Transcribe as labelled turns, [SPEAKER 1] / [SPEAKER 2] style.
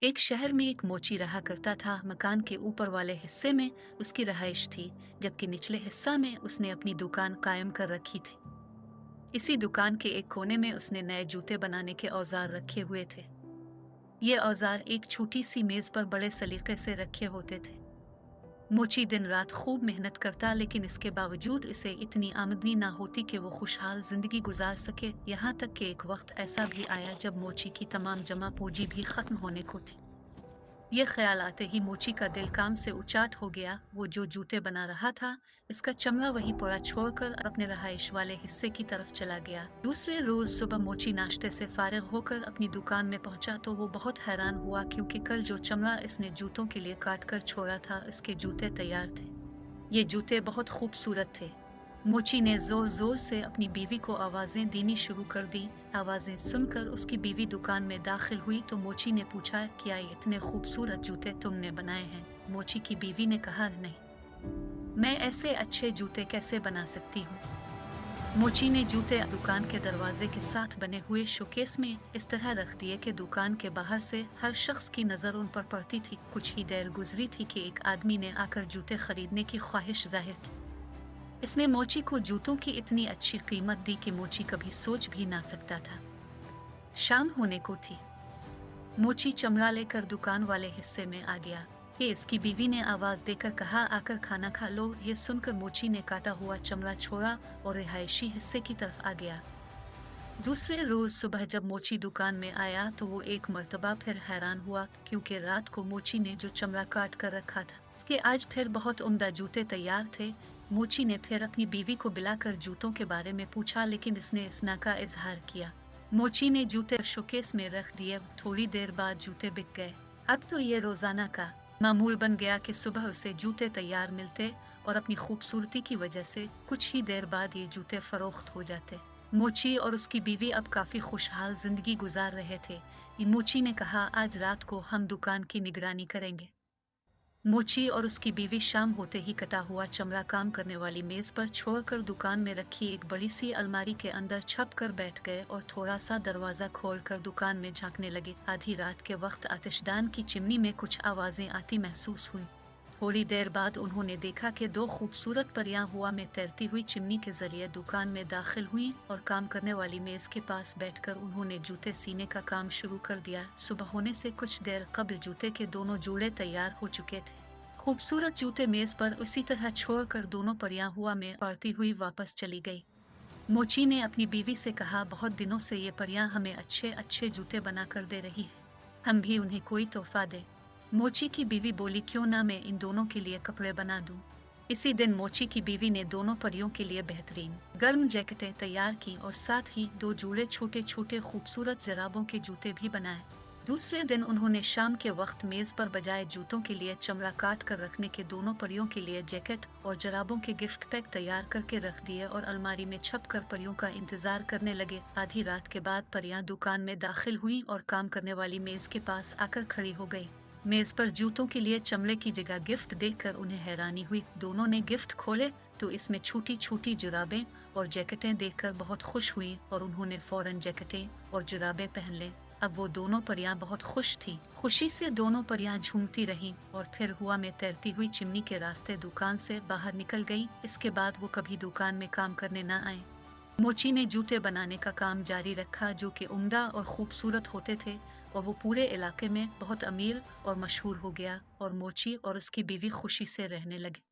[SPEAKER 1] एक शहर में एक मोची रहा करता था। मकान के ऊपर वाले हिस्से में उसकी रहाइश थी, जबकि निचले हिस्सा में उसने अपनी दुकान कायम कर रखी थी। इसी दुकान के एक कोने में उसने नए जूते बनाने के औजार रखे हुए थे। ये औजार एक छोटी सी मेज पर बड़े सलीके से रखे होते थे। मोची दिन रात खूब मेहनत करता, लेकिन इसके बावजूद इसे इतनी आमदनी ना होती कि वो खुशहाल जिंदगी गुजार सके। यहाँ तक कि एक वक्त ऐसा भी आया जब मोची की तमाम जमा पूंजी भी खत्म होने को थी। ये ख्याल आते ही मोची का दिल काम से उचाट हो गया। वो जो जूते बना रहा था, इसका चमड़ा वहीं पड़ा छोड़कर अपने रहाइश वाले हिस्से की तरफ चला गया। दूसरे रोज सुबह मोची नाश्ते से फारिग होकर अपनी दुकान में पहुंचा तो वो बहुत हैरान हुआ, क्योंकि कल जो चमड़ा इसने जूतों के लिए काट कर छोड़ा था, इसके जूते तैयार थे। ये जूते बहुत खूबसूरत थे। मोची ने जोर जोर से अपनी बीवी को आवाजें देनी शुरू कर दी। आवाजें सुनकर उसकी बीवी दुकान में दाखिल हुई तो मोची ने पूछा, क्या ये इतने खूबसूरत जूते तुमने बनाए हैं? मोची की बीवी ने कहा, नहीं, मैं ऐसे अच्छे जूते कैसे बना सकती हूँ। मोची ने जूते दुकान के दरवाजे के साथ बने हुए शोकेस में इस तरह रख दिए कि दुकान के बाहर से हर शख्स की नजर उन पर पड़ती थी। कुछ ही देर गुजरी थी कि एक आदमी ने आकर जूते खरीदने की ख्वाहिश जाहिर की। इसने मोची को जूतों की इतनी अच्छी कीमत दी कि मोची कभी सोच भी ना सकता था। शाम होने को थी। मोची चमड़ा लेकर दुकान वाले हिस्से में आ गया कि इसकी बीवी ने आवाज देकर कहा, आकर खाना खा लो। ये सुनकर मोची ने काटा हुआ चमड़ा छोड़ा और रिहायशी हिस्से की तरफ आ गया। दूसरे रोज सुबह जब मोची दुकान में आया तो वो एक मर्तबा फिर हैरान हुआ, क्योंकि रात को मोची ने जो चमड़ा काट कर रखा था, इसके आज फिर बहुत उम्दा जूते तैयार थे। मोची ने फिर अपनी बीवी को बुलाकर जूतों के बारे में पूछा, लेकिन इसने इसना का इजहार किया। मोची ने जूते शोकेस में रख दिए। थोड़ी देर बाद जूते बिक गए। अब तो ये रोजाना का मामूल बन गया कि सुबह उसे जूते तैयार मिलते और अपनी खूबसूरती की वजह से कुछ ही देर बाद ये जूते फरोख्त हो जाते। मोची और उसकी बीवी अब काफी खुशहाल जिंदगी गुजार रहे थे। मोची ने कहा, आज रात को हम दुकान की निगरानी करेंगे। मोची और उसकी बीवी शाम होते ही कटा हुआ चमड़ा काम करने वाली मेज पर छोड़कर दुकान में रखी एक बड़ी सी अलमारी के अंदर छप कर बैठ गए और थोड़ा सा दरवाजा खोलकर दुकान में झांकने लगे। आधी रात के वक्त आतिशदान की चिमनी में कुछ आवाजें आती महसूस हुई। थोड़ी देर बाद उन्होंने देखा कि दो खूबसूरत परियां हवा में तैरती हुई चिमनी के जरिए दुकान में दाखिल हुई और काम करने वाली मेज के पास बैठकर उन्होंने जूते सीने का काम शुरू कर दिया। सुबह होने से कुछ देर कबल जूते के दोनों जोड़े तैयार हो चुके थे। खूबसूरत जूते मेज पर उसी तरह छोड़कर दोनों परियां हवा में उड़ती हुई वापस चली गई। मोची ने अपनी बीवी से कहा, बहुत दिनों से ये परियां हमें अच्छे अच्छे जूते बना कर दे रही है, हम भी उन्हें कोई तोहफा दे। मोची की बीवी बोली, क्यों ना मैं इन दोनों के लिए कपड़े बना दूं। इसी दिन मोची की बीवी ने दोनों परियों के लिए बेहतरीन गर्म जैकेटें तैयार की और साथ ही दो जोड़े छोटे छोटे खूबसूरत जराबों के जूते भी बनाए। दूसरे दिन उन्होंने शाम के वक्त मेज पर बजाय जूतों के लिए चमड़ा काट कर रखने के दोनों परियों के लिए जैकेट और जराबों के गिफ्ट पैक तैयार करके रख दिए और अलमारी में छप कर परियों का इंतजार करने लगे। आधी रात के बाद परियां दुकान में दाखिल हुई और काम करने वाली मेज के पास आकर खड़ी हो गई। मेज पर जूतों के लिए चमड़े की जगह गिफ्ट देखकर उन्हें हैरानी हुई। दोनों ने गिफ्ट खोले तो इसमें छोटी छोटी जुराबें और जैकेटें देखकर बहुत खुश हुई और उन्होंने फौरन जैकेटें और जुराबें पहन लें। अब वो दोनों परियां बहुत खुश थीं। खुशी से दोनों परियां झूमती रहीं और फिर हवा में तैरती हुई चिमनी के रास्ते दुकान से बाहर निकल गईं। इसके बाद वो कभी दुकान में काम करने न आए। मोची ने जूते बनाने का काम जारी रखा, जो कि उम्दा और खूबसूरत होते थे, और वो पूरे इलाके में बहुत अमीर और मशहूर हो गया और मोची और उसकी बीवी खुशी से रहने लगे।